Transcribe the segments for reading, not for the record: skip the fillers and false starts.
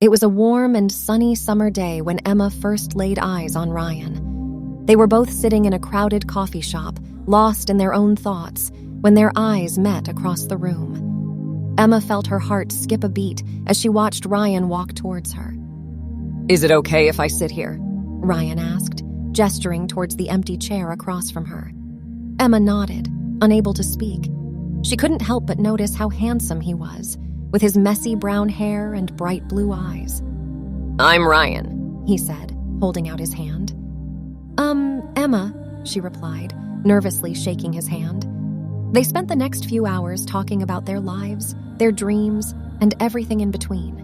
It was a warm and sunny summer day when Emma first laid eyes on Ryan. They were both sitting in a crowded coffee shop, lost in their own thoughts, when their eyes met across the room. Emma felt her heart skip a beat as she watched Ryan walk towards her. "Is it okay if I sit here?" Ryan asked, gesturing towards the empty chair across from her. Emma nodded, unable to speak. She couldn't help but notice how handsome he was, with his messy brown hair and bright blue eyes. "I'm Ryan," he said, holding out his hand. Emma," she replied, nervously shaking his hand. They spent the next few hours talking about their lives, their dreams, and everything in between.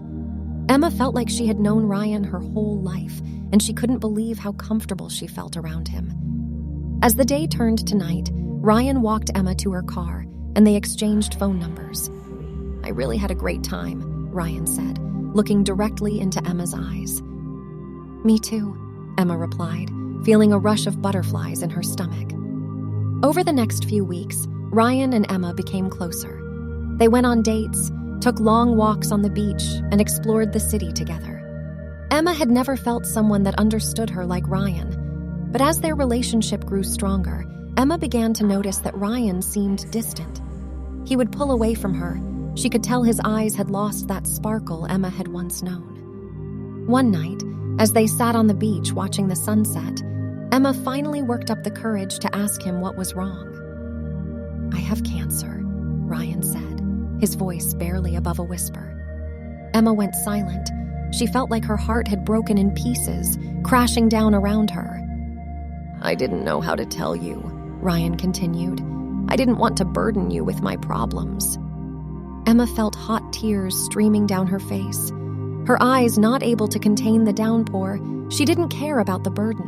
Emma felt like she had known Ryan her whole life, and she couldn't believe how comfortable she felt around him. As the day turned to night, Ryan walked Emma to her car, and they exchanged phone numbers. "I really had a great time," Ryan said, looking directly into Emma's eyes. "Me too," Emma replied, feeling a rush of butterflies in her stomach. Over the next few weeks, Ryan and Emma became closer. They went on dates, took long walks on the beach, and explored the city together. Emma had never felt someone that understood her like Ryan, but as their relationship grew stronger, Emma began to notice that Ryan seemed distant. He would pull away from her. She could tell his eyes had lost that sparkle Emma had once known. One night, as they sat on the beach watching the sunset, Emma finally worked up the courage to ask him what was wrong. "I have cancer," Ryan said, his voice barely above a whisper. Emma went silent. She felt like her heart had broken in pieces, crashing down around her. "I didn't know how to tell you," Ryan continued. "I didn't want to burden you with my problems." Emma felt hot tears streaming down her face. Her eyes not able to contain the downpour, she didn't care about the burden.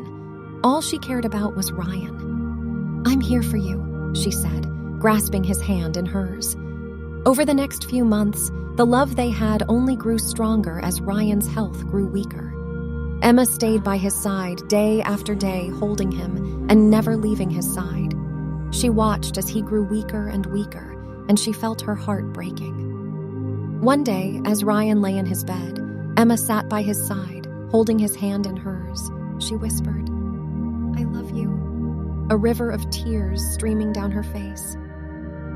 All she cared about was Ryan. "I'm here for you," she said, grasping his hand in hers. Over the next few months, the love they had only grew stronger as Ryan's health grew weaker. Emma stayed by his side day after day, holding him and never leaving his side. She watched as he grew weaker and weaker, and she felt her heart breaking. One day, as Ryan lay in his bed, Emma sat by his side, holding his hand in hers. She whispered, "I love you," a river of tears streaming down her face.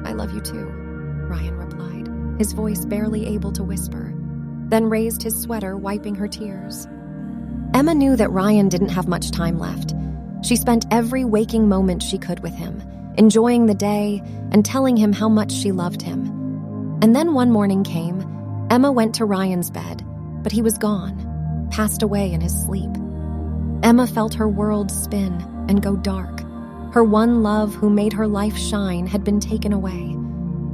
"I love you too," Ryan replied, his voice barely able to whisper, then raised his sweater, wiping her tears. Emma knew that Ryan didn't have much time left. She spent every waking moment she could with him, enjoying the day and telling him how much she loved him. And then one morning came. Emma went to Ryan's bed, but he was gone, passed away in his sleep. Emma felt her world spin and go dark. Her one love who made her life shine had been taken away.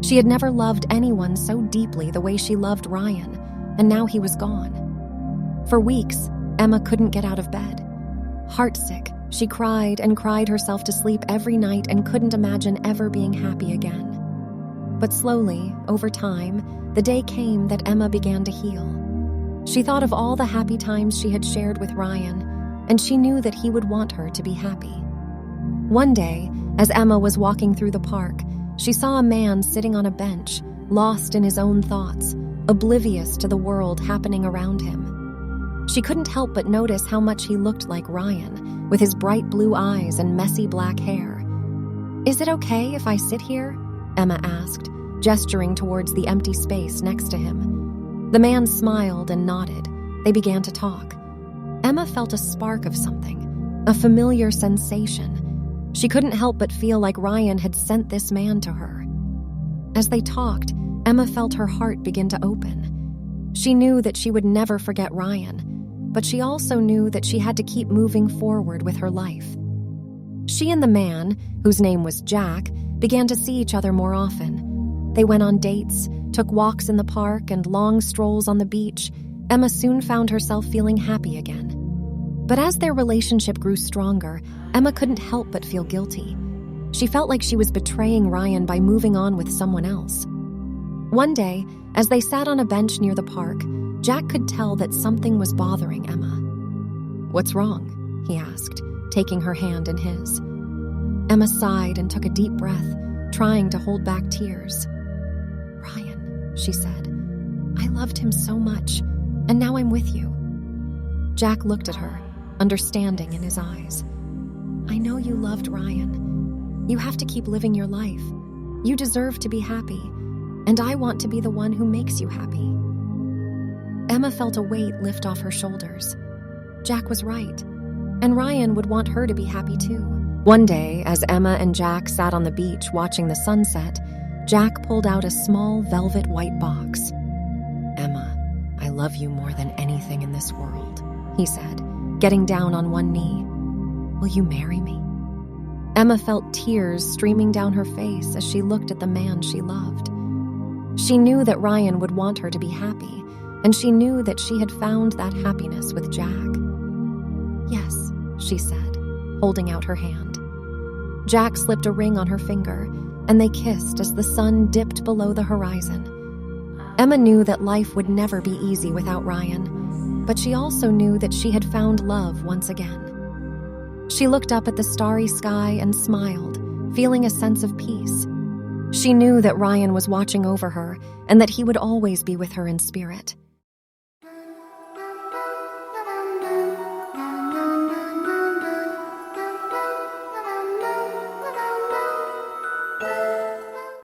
She had never loved anyone so deeply the way she loved Ryan, and now he was gone. For weeks, Emma couldn't get out of bed. Heartsick, she cried and cried herself to sleep every night and couldn't imagine ever being happy again. But slowly, over time, the day came that Emma began to heal. She thought of all the happy times she had shared with Ryan, and she knew that he would want her to be happy. One day, as Emma was walking through the park, she saw a man sitting on a bench, lost in his own thoughts, oblivious to the world happening around him. She couldn't help but notice how much he looked like Ryan, with his bright blue eyes and messy black hair. "Is it okay if I sit here?" Emma asked, gesturing towards the empty space next to him. The man smiled and nodded. They began to talk. Emma felt a spark of something, a familiar sensation. She couldn't help but feel like Ryan had sent this man to her. As they talked, Emma felt her heart begin to open. She knew that she would never forget Ryan, but she also knew that she had to keep moving forward with her life. She and the man, whose name was Jack, began to see each other more often. They went on dates, took walks in the park, and long strolls on the beach. Emma soon found herself feeling happy again. But as their relationship grew stronger, Emma couldn't help but feel guilty. She felt like she was betraying Ryan by moving on with someone else. One day, as they sat on a bench near the park, Jack could tell that something was bothering Emma. "What's wrong?" he asked, taking her hand in his. Emma sighed and took a deep breath, trying to hold back tears. "Ryan," she said. "I loved him so much, And now I'm with you. Jack looked at her, understanding in his eyes. I know you loved Ryan. You have to keep living your life. You deserve to be happy, and I want to be the one who makes you happy. Emma felt a weight lift off her shoulders. Jack was right, and Ryan would want her to be happy too. One day, as Emma and Jack sat on the beach watching the sunset, Jack pulled out a small velvet white box. Emma, I love you more than anything in this world, he said, getting down on one knee. Will you marry me? Emma felt tears streaming down her face as she looked at the man she loved. She knew that Ryan would want her to be happy, and she knew that she had found that happiness with Jack. Yes, she said, holding out her hand. Jack slipped a ring on her finger, and they kissed as the sun dipped below the horizon. Emma knew that life would never be easy without Ryan, but she also knew that she had found love once again. She looked up at the starry sky and smiled, feeling a sense of peace. She knew that Ryan was watching over her and that he would always be with her in spirit.